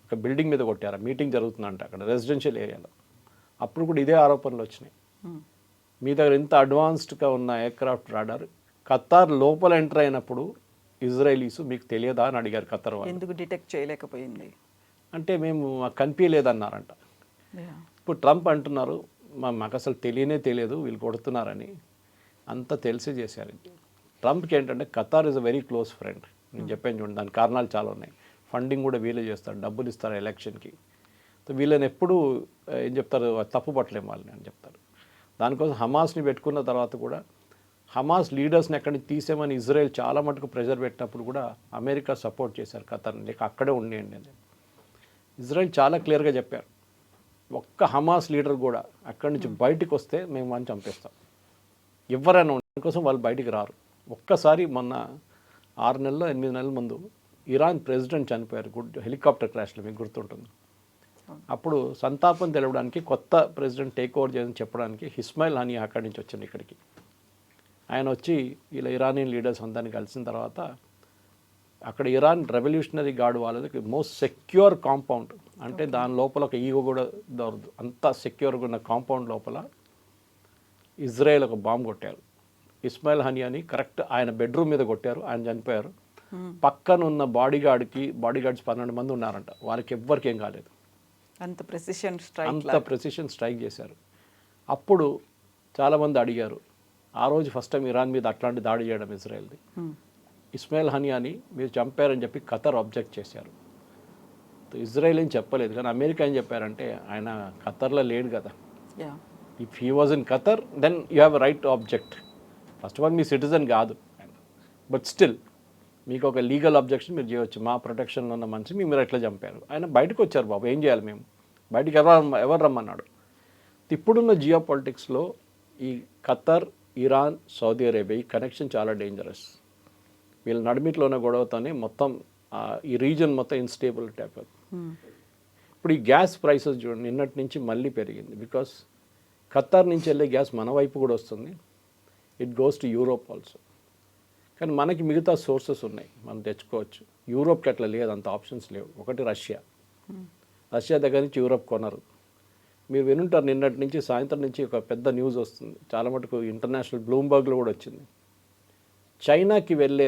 ఒక బిల్డింగ్ మీద కొట్టారు, మీటింగ్ జరుగుతుందంట అక్కడ రెసిడెన్షియల్ ఏరియాలో. అప్పుడు కూడా ఇదే ఆరోపణలు వచ్చినాయి. మీ దగ్గర ఇంత అడ్వాన్స్డ్గా ఉన్న ఎయిర్క్రాఫ్ట్ రాడార్ ఖతార్ లోపల ఎంటర్ అయినప్పుడు ఇజ్రాయలీస్ మీకు తెలియదా అని అడిగారు ఖతార్ వాళ్ళు. ఎందుకు డిటెక్ట్ చేయలేకపోయింది అంటే మేము కనిపించలేదన్నారంట. ఇప్పుడు ట్రంప్ అంటున్నారు మాకు అసలు తెలియనే తెలియదు వీళ్ళు కొడుతున్నారని. అంతా తెలిసి చేశారు. ట్రంప్కి ఏంటంటే Qatar is a very close friend. నేను చెప్పాను చూడండి, దాని కారణాలు చాలా ఉన్నాయి. ఫండింగ్ కూడా వీళ్ళే చేస్తారు, డబ్బులు ఇస్తారు ఎలక్షన్కి. సో వీళ్ళని ఎప్పుడూ ఏం చెప్తారు, తప్పు పట్టలేము వాళ్ళని అని చెప్తారు. దానికోసం హమాస్ని పెట్టుకున్న తర్వాత కూడా హమాస్ లీడర్స్ని ఎక్కడి నుంచి తీసేమని ఇజ్రాయెల్ చాలా మటుకు ప్రెషర్ పెట్టినప్పుడు కూడా అమెరికా సపోర్ట్ చేశారు ఖతార్ని, లేక అక్కడే ఉండేయండి అని. ఇజ్రాయెల్ చాలా క్లియర్గా చెప్పారు, ఒక్క హమాస్ లీడర్ కూడా అక్కడి నుంచి బయటికి వస్తే మేము వాడిని చంపేస్తాం. ఎవరైనా దానికోసం వాళ్ళు బయటికి రారు. ఒక్కసారి మొన్న 6 నెలలు 8 నెలల ముందు ఇరాన్ ప్రెసిడెంట్ చనిపోయారు హెలికాప్టర్ క్రాష్లో, మీకు గుర్తుంటుంది. అప్పుడు సంతాపం తెలవడానికి కొత్త ప్రెసిడెంట్ టేక్ ఓవర్ చేయని చెప్పడానికి ఇస్మాయిల్ హనియా అక్కడి నుంచి వచ్చింది ఇక్కడికి. ఆయన వచ్చి ఇలా ఇరానియన్ లీడర్స్ అందరినీ కలిసిన తర్వాత అక్కడ ఇరాన్ రెవల్యూషనరీ గార్డ్ వాళ్ళకి మోస్ట్ సెక్యూర్ కాంపౌండ్, అంటే దాని లోపల ఒక ఈగో కూడా దొరకదు, అంత సెక్యూర్గా ఉన్న కాంపౌండ్ లోపల ఇజ్రాయెల్ ఒక బాంబు కొట్టారు. ఇస్మాయిల్ హనియాని కరెక్ట్ ఆయన బెడ్రూమ్ మీద కొట్టారు, ఆయన చనిపోయారు. పక్కన ఉన్న బాడీగార్డ్స్ 12 మంది ఉన్నారంట, వాళ్ళకి ఎవ్వరికి ఏం కాలేదు. అంత ప్రెసిషన్ స్ట్రైక్ చేశారు. అప్పుడు చాలామంది అడిగారు, ఆ రోజు ఫస్ట్ టైం ఇరాన్ మీద అట్లాంటి దాడి చేయడం ఇజ్రాయెల్ది. ఇస్మాయిల్ హనియాని మీరు చంపారని చెప్పి ఖతర్ ఆబ్జెక్ట్ చేశారు. ఇజ్రాయెల్ ఏం చెప్పలేదు, కానీ అమెరికా ఏం చెప్పారంటే ఆయన ఖతర్లో లేడు కదా, if he was in Qatar then you have right to object. First of all మీ సిటిజన్ కాదు, బట్ స్టిల్ మీకు ఒక లీగల్ అబ్జెక్షన్ మీరు చేయవచ్చు, మా ప్రొటెక్షన్లో ఉన్న మనిషి మీరు ఎట్లా చంపారు. ఆయన బయటకు వచ్చారు, బాబు ఏం చేయాలి మేము, బయటికి ఎవరు రమ్మన్నాడు. ఇప్పుడున్న జియో పాలిటిక్స్లో ఈ ఖతర్, ఇరాన్, సౌదీ అరేబియా ఈ కనెక్షన్ చాలా డేంజరస్. వీళ్ళ నడిమిట్లో ఉన్న గొడవతోనే మొత్తం ఈ రీజన్ మొత్తం ఇన్స్టేబిలిటీ అయిపోతుంది. ఇప్పుడు ఈ గ్యాస్ ప్రైసెస్ చూడండి, నిన్నటి నుంచి మళ్ళీ పెరిగింది. బికాస్ ఖతర్ నుంచి వెళ్ళే గ్యాస్ మన వైపు కూడా వస్తుంది, it goes to Europe also. కానీ మనకి మిగతా సోర్సెస్ ఉన్నాయి, మనం తెచ్చుకోవచ్చు. యూరోప్కి అట్లా లేదు, అంత ఆప్షన్స్ లేవు. ఒకటి రష్యా దగ్గర నుంచి యూరోప్ కొనరు. మీరు వినుంటారు, నిన్నటి నుంచి సాయంత్రం నుంచి ఒక పెద్ద న్యూస్ వస్తుంది, చాలా మటుకు ఇంటర్నేషనల్ బ్లూంబర్గ్లో కూడా వచ్చింది. చైనాకి వెళ్ళే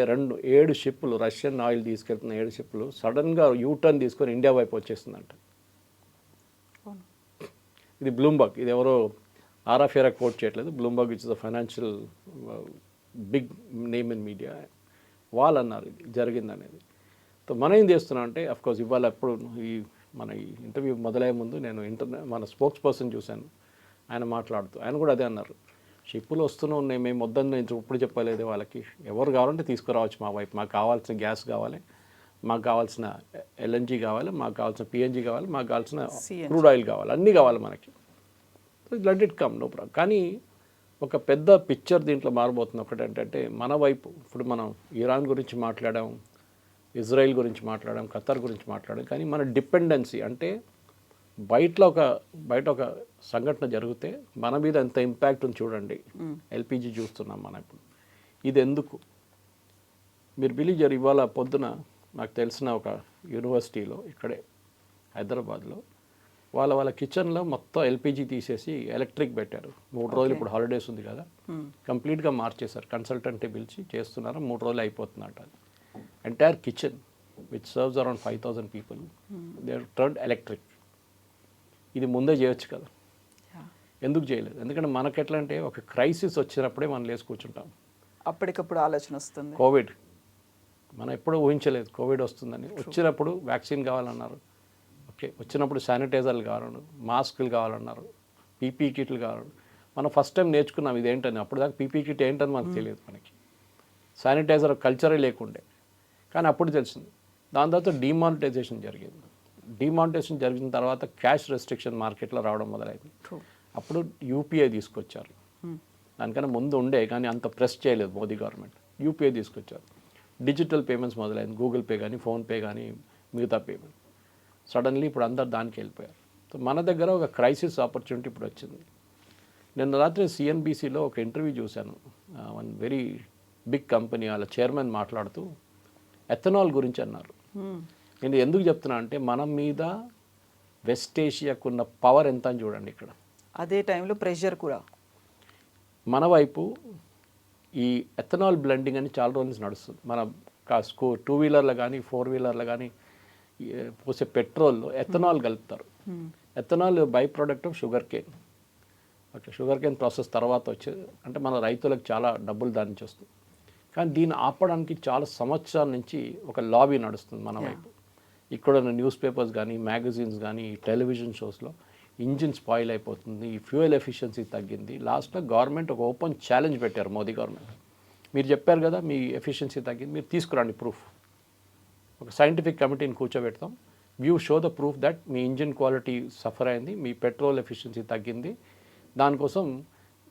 7 షిప్పులు, రష్యన్ ఆయిల్ తీసుకెళ్తున్న 7 షిప్పులు సడన్గా యూటర్న్ తీసుకొని ఇండియా వైపు వచ్చేస్తుందంట. ఇది బ్లూంబర్గ్, ఇది ఎవరో ఆరాఫేరా కోట్ చేయట్లేదు. Bloomberg it's the financial big name in media. వాళ్ళు అన్నారు ఇది జరిగిందనేది. సో మనం ఏం చేస్తున్నాం అంటే, అఫ్కోర్స్ ఇవాళ ఎప్పుడు మన ఈ ఇంటర్వ్యూ మొదలయ్యే ముందు నేను మన స్పోక్స్ పర్సన్ చూశాను, ఆయన మాట్లాడుతూ ఆయన కూడా అదే అన్నారు, షిప్పులు వస్తూనే ఉన్నాయి, మేము వద్దని నేను ఇప్పుడు చెప్పలేదు వాళ్ళకి, ఎవరు కావాలంటే తీసుకురావచ్చు మా వైపు, మాకు కావాల్సిన గ్యాస్ కావాలి, మాకు కావాల్సిన ఎల్ఎన్జీ కావాలి, మాకు కావాల్సిన పిఎన్జీ కావాలి, మాకు కావాల్సిన క్రూడ్ ఆయిల్ కావాలి, అన్నీ కావాలి మనకి. Let it come, no problem. కానీ ఒక పెద్ద పిక్చర్ దీంట్లో మారబోతుంది. ఒకటి ఏంటంటే, మన వైపు ఇప్పుడు మనం ఇరాన్ గురించి మాట్లాడాం, ఇజ్రాయెల్ గురించి మాట్లాడాం, ఖతర్ గురించి మాట్లాడాం, కానీ మన డిపెండెన్సీ అంటే బయట ఒక సంఘటన జరిగితే మన మీద ఎంత ఇంపాక్ట్ ఉంది చూడండి. ఎల్పిజి చూస్తున్నాం మనం ఇప్పుడు. ఇది ఎందుకు మీరు బిలీవ్ చేయరు, ఇవాళ పొద్దున నాకు తెలిసిన ఒక యూనివర్సిటీలో ఇక్కడే హైదరాబాద్లో వాళ్ళ కిచెన్లో మొత్తం ఎల్పిజి తీసేసి ఎలక్ట్రిక్ పెట్టారు. 3 రోజులు ఇప్పుడు హాలిడేస్ ఉంది కదా, కంప్లీట్గా మార్చేశారు. కన్సల్టెంట్ పిలిచి చేస్తున్నారు, 3 రోజులు అయిపోతుందట. Entire kitchen which serves around 5,000 people they turn electric. ఇది ముందే చేయొచ్చు కదా, ఎందుకు చేయలేదు? ఎందుకంటే మనకి ఎట్లా అంటే ఒక క్రైసిస్ వచ్చినప్పుడే మనం లేచి కూర్చుంటాం, అప్పటికప్పుడు ఆలోచన వస్తుంది. కోవిడ్ మనం ఎప్పుడూ ఊహించలేదు కోవిడ్ వస్తుందని. వచ్చినప్పుడు వ్యాక్సిన్ కావాలన్నారు, ఓకే, వచ్చినప్పుడు శానిటైజర్లు కావాలన్నారు, మాస్కులు కావాలన్నారు, పీపీ కిట్లు కావాలన్నారు. మనం ఫస్ట్ టైం నేర్చుకున్నాం ఇదేంటని. అప్పుడు దాకా పీపీ కిట్ ఏంటని మనకు తెలియదు, మనకి శానిటైజర్ కల్చరే లేకుండే. కానీ అప్పుడు తెలిసింది. దాని తర్వాత డిమానిటైజేషన్ జరిగింది. డిమానిటైజేషన్ జరిగిన తర్వాత క్యాష్ రెస్ట్రిక్షన్ మార్కెట్లో రావడం మొదలైంది. అప్పుడు యూపీఐ తీసుకొచ్చారు. దానికన్నా ముందు ఉండే కానీ అంత ప్రెస్ చేయలేదు మోదీ గవర్నమెంట్. యూపీఐ తీసుకొచ్చారు. డిజిటల్ పేమెంట్స్ మొదలైంది, గూగుల్ పే కానీ, ఫోన్పే కానీ, మిగతా పేమెంట్. సడన్లీ ఇప్పుడు అందరు దానికి వెళ్ళిపోయారు. సో మన దగ్గర ఒక క్రైసిస్ ఆపర్చునిటీ ఇప్పుడు వచ్చింది. నిన్న రాత్రి సిఎన్బిసిలో ఒక ఇంటర్వ్యూ చూశాను. వన్ వెరీ బిగ్ కంపెనీ వాళ్ళ చైర్మన్ మాట్లాడుతూ ఎథనాల్ గురించి అన్నారు. నేను ఎందుకు చెప్తున్నా అంటే, మనం మీద వెస్ట్ ఏషియాకున్న పవర్ ఎంత అని చూడండి. ఇక్కడ అదే టైంలో ప్రెషర్ కూడా మన వైపు ఈ ఎథనాల్ బ్లెండింగ్ అని చాలా రోజుల నుంచి నడుస్తుంది. మన 2 వీలర్లు కానీ 4 వీలర్లు కానీ పోసే పెట్రోల్లో ఎథనాల్ కలుపుతారు. Ethanol by product of sugar cane. Okay, sugar cane process తర్వాత వచ్చేది అంటే మన రైతులకు చాలా డబ్బులు దాని నుంచి వస్తుంది. కానీ దీన్ని ఆపడానికి చాలా సంవత్సరాల నుంచి ఒక లాబీ నడుస్తుంది మన వైపు. ఇక్కడ ఉన్న న్యూస్ పేపర్స్ కానీ మ్యాగజైన్స్ కానీ టెలివిజన్ షోస్లో ఇంజిన్ స్పాయిల్ అయిపోతుంది, ఫ్యూయల్ ఎఫిషియన్సీ తగ్గింది. లాస్ట్లో గవర్నమెంట్ ఒక ఓపెన్ ఛాలెంజ్ పెట్టారు, మోదీ గవర్నమెంట్. మీరు చెప్పారు కదా మీ ఎఫిషియన్సీ తగ్గింది, మీరు తీసుకురండి ప్రూఫ్. ఒక సైంటిఫిక్ కమిటీని కూర్చోబెడతాం, you show the proof that మీ ఇంజిన్ క్వాలిటీ సఫర్ అయింది, మీ పెట్రోల్ ఎఫిషియన్సీ తగ్గింది, దానికోసం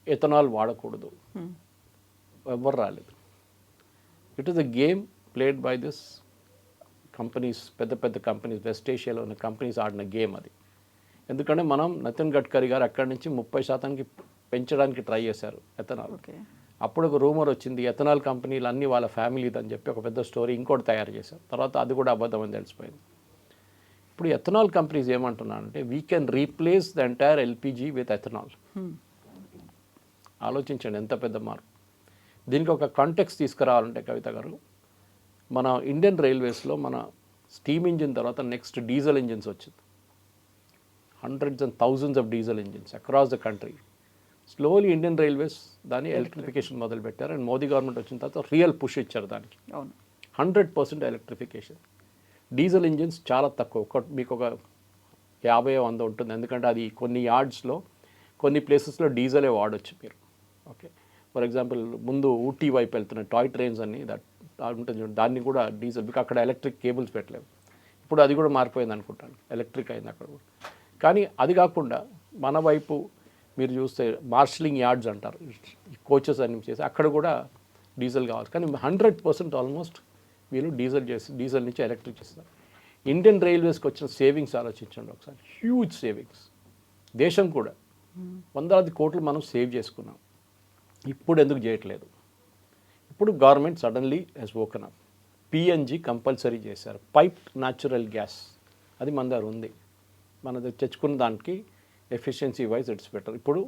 ఎథనాల్ వాడకూడదు. ఎవ్వరు రాలేదు. It is a game played by this companies, పెద్ద పెద్ద కంపెనీస్, వెస్ట్ ఏషియాలో ఉన్న కంపెనీస్ ఆడిన గేమ్ అది. ఎందుకంటే మనం నితిన్ గడ్కరీ గారు అక్కడి నుంచి 30% పెంచడానికి ట్రై చేశారు ఎథనాల్. అప్పుడు ఒక రూమర్ వచ్చింది ఎథనాల్ కంపెనీలు అన్నీ వాళ్ళ ఫ్యామిలీది అని చెప్పి ఒక పెద్ద స్టోరీ ఇంకోటి తయారు చేశారు. తర్వాత అది కూడా అబద్ధం అని తెలిసిపోయింది. ఇప్పుడు ఎథనాల్ కంపెనీస్ ఏమంటున్నారంటే we can replace the entire LPG with ethanol. ఆలోచించండి ఎంత పెద్ద మార్పు. దీనికి ఒక కాంటెక్స్ట్ తీసుకురావాలంటే కవిత గారు, మన ఇండియన్ రైల్వేస్లో మన స్టీమ్ ఇంజిన్ తర్వాత నెక్స్ట్ డీజిల్ ఇంజిన్స్ వచ్చింది. Hundreds and thousands of diesel engines across the country. Slowly Indian railways దాన్ని ఎలక్ట్రిఫికేషన్ మొదలుపెట్టారు. అండ్ మోదీ గవర్నమెంట్ వచ్చిన తర్వాత రియల్ పుష్ ఇచ్చారు దానికి. 100% ఎలక్ట్రిఫికేషన్. డీజిల్ ఇంజిన్స్ చాలా తక్కువ, మీకు ఒక 50-100 ఉంటుంది. ఎందుకంటే అది కొన్ని యార్డ్స్లో కొన్ని ప్లేసెస్లో డీజిలే వాడచ్చు మీరు. ఓకే, ఫర్ ఎగ్జాంపుల్ ముందు ఊటీ వైపు వెళ్తున్న టాయ్ ట్రైన్స్ అని దట్ ఉంటుంది, దాన్ని కూడా డీజిల్, మీకు అక్కడ ఎలక్ట్రిక్ కేబుల్స్ పెట్టలేవు. ఇప్పుడు అది కూడా మారిపోయింది అనుకుంటాను, ఎలక్ట్రిక్ అయింది అక్కడ కూడా. కానీ అది కాకుండా మన వైపు మీరు చూస్తే మార్షలింగ్ యార్డ్స్ అంటారు, కోచెస్ అన్ని చేసి అక్కడ కూడా డీజిల్ కావాలి. కానీ 100% ఆల్మోస్ట్ వీళ్ళు డీజిల్ నుంచి ఎలక్ట్రిక్ చేస్తారు. ఇండియన్ రైల్వేస్కి వచ్చిన సేవింగ్స్ ఆలోచించండి ఒకసారి, హ్యూజ్ సేవింగ్స్. దేశం కూడా వందలాది కోట్లు మనం సేవ్ చేసుకున్నాం. ఇప్పుడు ఎందుకు చేయట్లేదు? ఇప్పుడు government suddenly has woken up. PNG compulsory చేశారు, పైప్డ్ న్యాచురల్ గ్యాస్. అది మన దగ్గర ఉంది, మనది తెచ్చుకున్న దానికి ఎఫిషియన్సీ వైజ్ ఇట్స్ బెటర్. ఇప్పుడు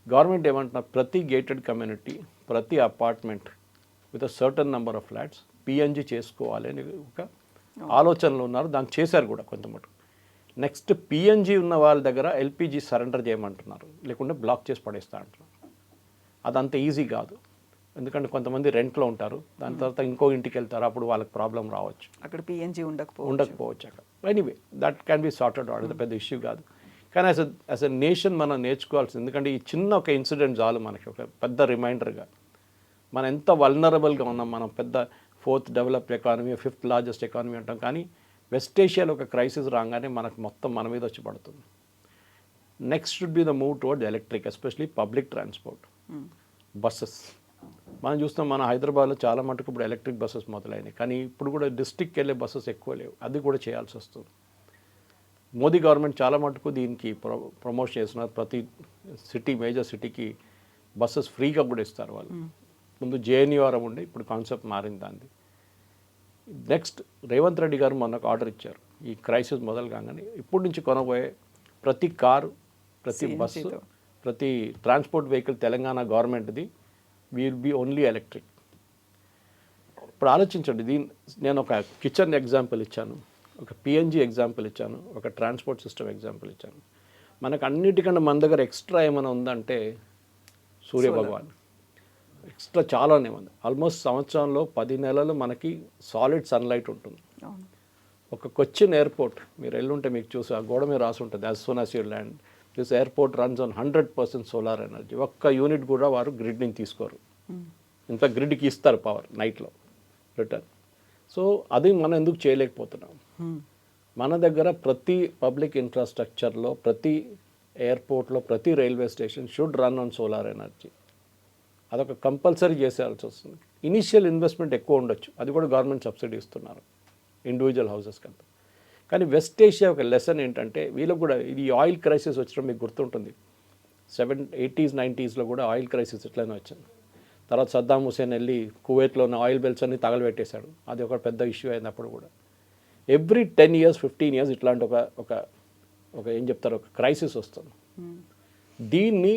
గవర్నమెంట్ ఏమంటున్నారు, ప్రతి గేటెడ్ కమ్యూనిటీ, ప్రతి apartment with a certain number of flats PNG చేసుకోవాలి అని ఒక ఆలోచనలో ఉన్నారు. దాన్ని చేశారు కూడా కొంతమటు. నెక్స్ట్ పిఎన్జి ఉన్న వాళ్ళ దగ్గర ఎల్పిజి సరెండర్ చేయమంటున్నారు, లేకుంటే బ్లాక్ చేసి పడేస్తా అంటున్నారు. అదంత ఈజీ కాదు, ఎందుకంటే కొంతమంది రెంట్లో ఉంటారు, దాని తర్వాత ఇంకో ఇంటికి వెళ్తారు, అప్పుడు వాళ్ళకి ప్రాబ్లం రావచ్చు, అక్కడ పిఎన్జి ఉండకపోవచ్చు అక్కడ. Anyway that can be sorted out, అది పెద్ద ఇష్యూ కాదు. కానీ యాజ్ ఎ నేషన్ మనం నేర్చుకోవాల్సింది, ఎందుకంటే ఈ చిన్న ఒక ఇన్సిడెంట్ చాలు మనకి ఒక పెద్ద రిమైండర్గా. మనం ఎంత వల్నరబుల్గా ఉన్నాం, మనం పెద్ద 4th developed economy, 5th largest economy అంటాం, కానీ వెస్ట్ ఏషియాలో ఒక క్రైసిస్ రాగానే మనకు మొత్తం మన మీద వచ్చి పడుతుంది. Next should be the move towards electric, especially public transport, buses. మనం చూస్తాం మన హైదరాబాద్లో చాలా మటుకు ఇప్పుడు ఎలక్ట్రిక్ బస్సెస్ మొదలైనాయి, కానీ ఇప్పుడు కూడా డిస్ట్రిక్ట్కి వెళ్ళే బస్సెస్ ఎక్కువ లేవు, అది కూడా చేయాల్సి వస్తుంది. మోదీ గవర్నమెంట్ చాలా మటుకు దీనికి ప్రమోషన్ చేస్తున్నారు. ప్రతి సిటీ, మేజర్ సిటీకి బస్సెస్ ఫ్రీగా కూడా ఇస్తారు వాళ్ళు. ముందు జేఎన్యూఆర్ఎం ఉండే, ఇప్పుడు కాన్సెప్ట్ మారింది దాన్ని. నెక్స్ట్ రేవంత్ రెడ్డి గారు మొన్న ఒక ఆర్డర్ ఇచ్చారు, ఈ క్రైసిస్ మొదలు కాగానే ఇప్పటి నుంచి కొనబోయే ప్రతి కారు, ప్రతి బస్సు, ప్రతి ట్రాన్స్పోర్ట్ వెహికల్ తెలంగాణ గవర్నమెంట్ది విల్ బీ ఓన్లీ ఎలక్ట్రిక్. ఇప్పుడు ఆలోచించండి, నేను ఒక కిచెన్ ఎగ్జాంపుల్ ఇచ్చాను, ఒక పిఎన్జి ఎగ్జాంపుల్ ఇచ్చాను, ఒక ట్రాన్స్పోర్ట్ సిస్టమ్ ఎగ్జాంపుల్ ఇచ్చాను. మనకు అన్నిటికన్నా మన దగ్గర ఎక్స్ట్రా ఏమైనా ఉందంటే సూర్యభగవాన్. ఎక్స్ట్రా చాలానే ఉంది. ఆల్మోస్ట్ సంవత్సరంలో 10 నెలలు మనకి సాలిడ్ సన్లైట్ ఉంటుంది. ఒక కొచ్చిన్ ఎయిర్పోర్ట్ మీరు ఎల్లుంటే మీకు చూసి ఆ గోడ మీద రాసి ఉంటుంది, as soon as you land this airport runs on 100% solar energy. ఒక్క యూనిట్ కూడా వారు గ్రిడ్ నుంచి తీసుకోరు, ఇంత గ్రిడ్కి ఇస్తారు పవర్ నైట్లో రిటర్న్. సో అది మనం ఎందుకు చేయలేకపోతున్నాం? మన దగ్గర ప్రతి పబ్లిక్ ఇన్ఫ్రాస్ట్రక్చర్లో, ప్రతి ఎయిర్పోర్ట్లో, ప్రతి railway station should run on solar energy. అదొక కంపల్సరీ చేసేయాల్సి వస్తుంది. ఇనీషియల్ ఇన్వెస్ట్మెంట్ ఎక్కువ ఉండొచ్చు, అది కూడా గవర్నమెంట్ సబ్సిడీ ఇస్తున్నారు ఇండివిజువల్ హౌసెస్కి అంతా. కానీ వెస్ట్ ఏషియా ఒక లెసన్ ఏంటంటే, వీళ్ళకి కూడా ఇది ఆయిల్ క్రైసిస్ వచ్చడం మీకు గుర్తుంటుంది. 80s, 90s కూడా ఆయిల్ క్రైసిస్ ఇట్లనే వచ్చింది. తర్వాత సద్దాం హుసేన్ వెళ్ళి కువైట్లో ఉన్న ఆయిల్ బెల్ట్స్ అన్ని తగలబెట్టేశాడు, అది ఒక పెద్ద ఇష్యూ అయింది అప్పుడు కూడా. ఎవ్రీ 10 years, 15 years ఇట్లాంటి ఒక ఏం చెప్తారు, ఒక క్రైసిస్ వస్తుంది. దీన్ని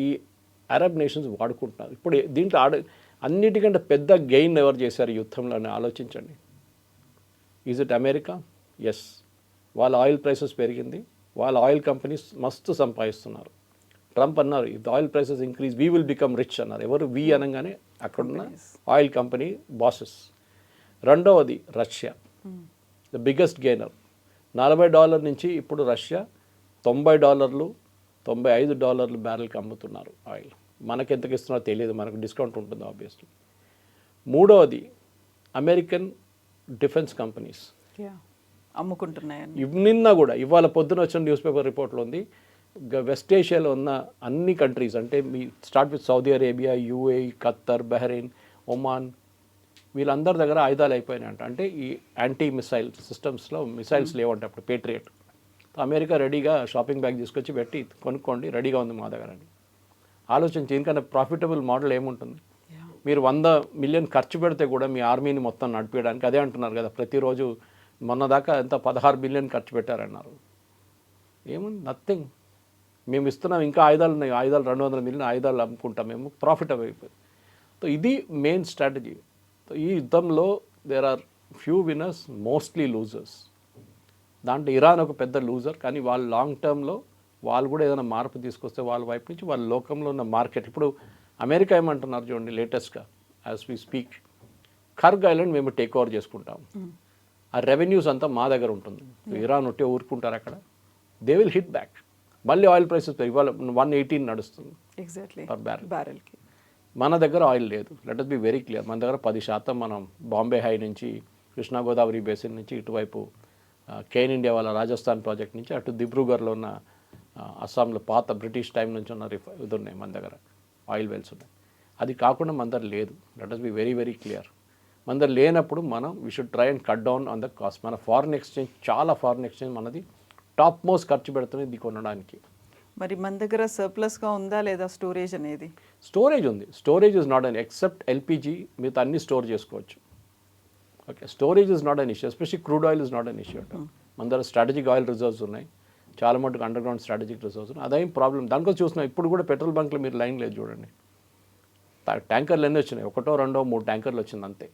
ఈ అరబ్ నేషన్స్ వాడుకుంటున్నారు. ఇప్పుడు దీంట్లో అన్నిటికంటే పెద్ద గెయిన్ ఎవరు చేశారు యుద్ధంలో అని ఆలోచించండి. Is it America? ఎస్, వాళ్ళ ఆయిల్ ప్రైసెస్ పెరిగింది, వాళ్ళ ఆయిల్ కంపెనీస్ మస్తు సంపాదిస్తున్నారు. ట్రంప్ అన్నారు if the oil prices increase we will become rich అన్నారు. ఎవరు వి అనగానే అక్కడున్న ఆయిల్ కంపెనీ బాసెస్. రెండవది రష్యా, ద బిగ్గెస్ట్ గెయినర్. $40 నుంచి ఇప్పుడు రష్యా $90, $95 బ్యారెల్కి అమ్ముతున్నారు ఆయిల్. మనకి ఎంతకి ఇస్తున్నారో తెలియదు, మనకు డిస్కౌంట్ ఉంటుంది ఆబ్వియస్లీ. మూడవది అమెరికన్ డిఫెన్స్ కంపెనీస్ అమ్ముకుంటున్నాయని నిన్న కూడా ఇవాళ పొద్దున వచ్చిన న్యూస్ పేపర్ రిపోర్ట్లో ఉంది. వెస్ట్ ఏషియాలో ఉన్న అన్ని కంట్రీస్ అంటే మీ start with Saudi Arabia, UAE, Qatar, Bahrain, Oman, వీళ్ళందరి దగ్గర ఆయుధాలు అయిపోయినాయంట. అంటే ఈ యాంటీ మిసైల్ సిస్టమ్స్లో మిసైల్స్ లేవంటే అప్పుడు పేట్రియట్. అమెరికా రెడీగా షాపింగ్ బ్యాగ్ తీసుకొచ్చి పెట్టి కొనుక్కోండి రెడీగా ఉంది మా దగ్గర అని ఆలోచించి. ఎందుకంటే ప్రాఫిటబుల్ మోడల్ ఏముంటుంది, మీరు 100 మిలియన్ ఖర్చు పెడితే కూడా మీ ఆర్మీని మొత్తం నడిపించడానికి అదే అంటున్నారు కదా. ప్రతిరోజు మొన్న దాకా ఎంత 16 బిలియన్ ఖర్చు పెట్టారన్నారు. ఏముంది, నథింగ్. మేము ఇస్తున్నాం, ఇంకా ఆయుధాలు ఉన్నాయి, ఆయుధాలు 200 మిలియన్ ఆయుధాలు అమ్ముకుంటాం మేము, ప్రాఫిట్ అయిపోయింది. సో ఇది మెయిన్ స్ట్రాటజీ. ఈ యుద్ధంలో there are few winners, mostly losers. దాంట్లో ఇరాన్ ఒక పెద్ద లూజర్, కానీ వాళ్ళు లాంగ్ టర్మ్లో వాళ్ళు కూడా ఏదైనా మార్పు తీసుకొస్తే వాళ్ళ వైపు నుంచి వాళ్ళ లోకంలో ఉన్న మార్కెట్. ఇప్పుడు అమెరికా ఏమంటున్నారు చూడండి లేటెస్ట్గా యాజ్ వీ స్పీక్, ఖర్గ్ ఐలాండ్ మేము టేక్ ఓవర్ చేసుకుంటాం, ఆ రెవెన్యూస్ అంతా మా దగ్గర ఉంటుంది. ఇరాన్ ఉంటే ఊరుకుంటారు అక్కడ, దే విల్ హిట్ బ్యాక్. మళ్ళీ ఆయిల్ ప్రైసెస్ ఇవాళ 118 నడుస్తుంది ఎగ్జాక్ట్లీ పర్ బ్యారెల్కి. మన దగ్గర ఆయిల్ లేదు. Let us be very clear, మన దగ్గర 10% మనం బాంబే హై నుంచి, కృష్ణా గోదావరి బేసిన్ నుంచి, ఇటువైపు కేన్ ఇండియా వాళ్ళ రాజస్థాన్ ప్రాజెక్ట్ నుంచి, అటు దిబ్రూగర్లో ఉన్న అస్సాంలో పాత బ్రిటిష్ టైం నుంచి ఉన్న ఇది ఉన్నాయి మన దగ్గర, ఆయిల్ వెల్స్ ఉన్నాయి. అది కాకుండా మన దగ్గర లేదు. Let us be very very clear. మన దగ్గర లేనప్పుడు మనం we should try and cut down on the cost. మన ఫారిన్ ఎక్స్చేంజ్, చాలా ఫారిన్ ఎక్స్చేంజ్ మనది టాప్ మోస్ట్ ఖర్చు పెడుతుంది ఇది కొనడానికి. మరి మన దగ్గర సర్ప్లస్గా ఉందా లేదా స్టోరేజ్ అనేది? స్టోరేజ్ ఉంది. Storage is not an except LPG, మిగతా అన్ని స్టోర్ చేసుకోవచ్చు. Okay, storage is not an issue, especially crude oil is not an issue. మన దగ్గర స్ట్రాటజిక్ ఆయిల్ రిజర్వ్స్ ఉన్నాయి, చాలా మటుకు అండర్ గ్రౌండ్ స్ట్రాటజిక్ రిజర్వ్స్ ఉన్నాయి. అదేం ప్రాబ్లం. దానికోసం చూస్తున్నాం. ఇప్పుడు కూడా పెట్రోల్ బంక్లో మీరు లైన్ లేదు చూడండి, ట్యాంకర్లు ఎన్ని వచ్చినాయి, 1, 2, 3 ట్యాంకర్లు వచ్చింది అంతే.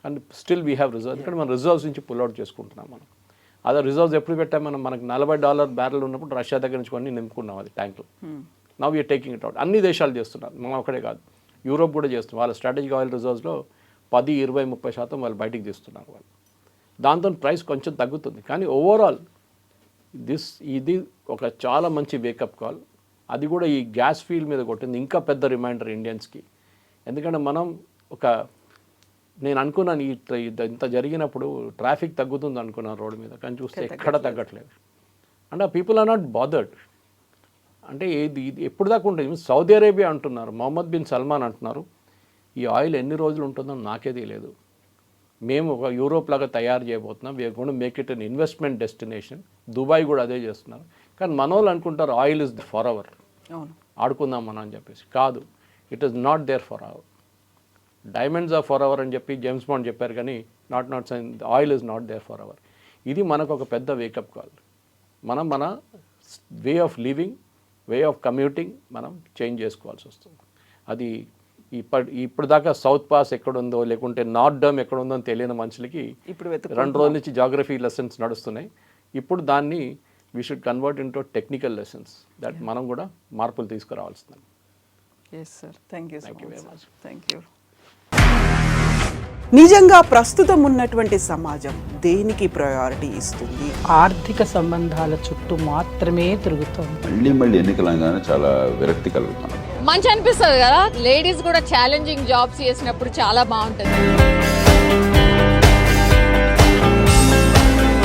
కానీ స్టిల్ వీ హ్యావ్ రిజర్వ్. ఇక్కడ మనం రిజర్వ్స్ నుంచి పుల్అవుట్ చేసుకుంటున్నాం. మనం అదే రిజర్వ్స్ ఎప్పుడు పెట్టాం మనం, మనకు $40 బ్యారెల్ ఉన్నప్పుడు రష్యా దగ్గర నుంచి కొన్ని నింపుకున్నాం అది ట్యాంకులు. Now you're taking it out. అన్ని దేశాలు చేస్తున్నారు, మనం ఒకటే కాదు, యూరోప్ కూడా చేస్తున్నారు. వాళ్ళ స్ట్రాటజిక్ ఆయిల్ రిజర్వ్స్లో 10, 20, 30% వాళ్ళు బయటికి తీస్తున్నారు వాళ్ళు. దాంతో ప్రైస్ కొంచెం తగ్గుతుంది. కానీ ఓవరాల్ ఇది ఒక చాలా మంచి వేకప్ కాల్. అది కూడా ఈ గ్యాస్ ఫీల్డ్ మీద కొట్టింది. ఇంకా పెద్ద రిమైండర్ ఇండియన్స్కి. ఎందుకంటే మనం నేను అనుకున్నాను ఇంత జరిగినప్పుడు ట్రాఫిక్ తగ్గుతుంది అనుకున్నాను రోడ్డు మీద, కానీ చూస్తే ఎక్కడ తగ్గట్లేదు. అంటే పీపుల్ ఆర్ నాట్ బాదర్డ్. అంటే ఇది ఎప్పుడు దాకా ఉంటుంది. సౌదీ అరేబియా అంటున్నారు, మొహమ్మద్ బిన్ సల్మాన్ అంటున్నారు, ఈ ఆయిల్ ఎన్ని రోజులు ఉంటుందో నాకే తెలియదు, మేము ఒక యూరోప్ లాగా తయారు చేయబోతున్నాం, we're going to make it an investment destination. Dubai కూడా అదే చేస్తున్నారు. కానీ మన వాళ్ళు అనుకుంటారు ఆయిల్ ఇస్ ఫర్ అవర్, ఆడుకుందాం మనం అని చెప్పేసి. కాదు, it is not there forever. Diamonds are forever అని చెప్పి జేమ్స్ బాండ్ చెప్పారు, కానీ not oil is not there forever. ఇది మనకు ఒక పెద్ద వేకప్ కాల్. మనం మన way of living, way of commuting మనం చేంజ్ చేసుకోవాల్సి వస్తుంది. అది ఇప్పుడు దాకా సౌత్ పాస్ ఎక్కడుందో లేకుంటే నార్త్ డమ్ ఎక్కడుందో అని తెలియని మనుషులకి ఇప్పుడు 2 రోజుల నుంచి జాగ్రఫీ లెసన్స్ నడుస్తున్నాయి. ఇప్పుడు దాన్ని we should convert into technical lessons. That మనం కూడా మార్పులు తీసుకురావాల్సింది. Yes sir, thank you very much. Thank you. నిజంగా ప్రస్తుతం ఉన్నటువంటి సమాజం దేనికి ప్రయారిటీ ఇస్తుంది? ఆర్థిక సంబంధాల చుట్టూ మాత్రమే తిరుగుతోంది. మళ్ళీ ఎన్నికలంగానే చాలా విరక్తి కలుగుతాను. మంచి అనిపిస్తుంది కదా, లేడీస్ కూడా ఛాలెంజింగ్ జాబ్స్ చేసినప్పుడు చాలా బాగుంటుంది.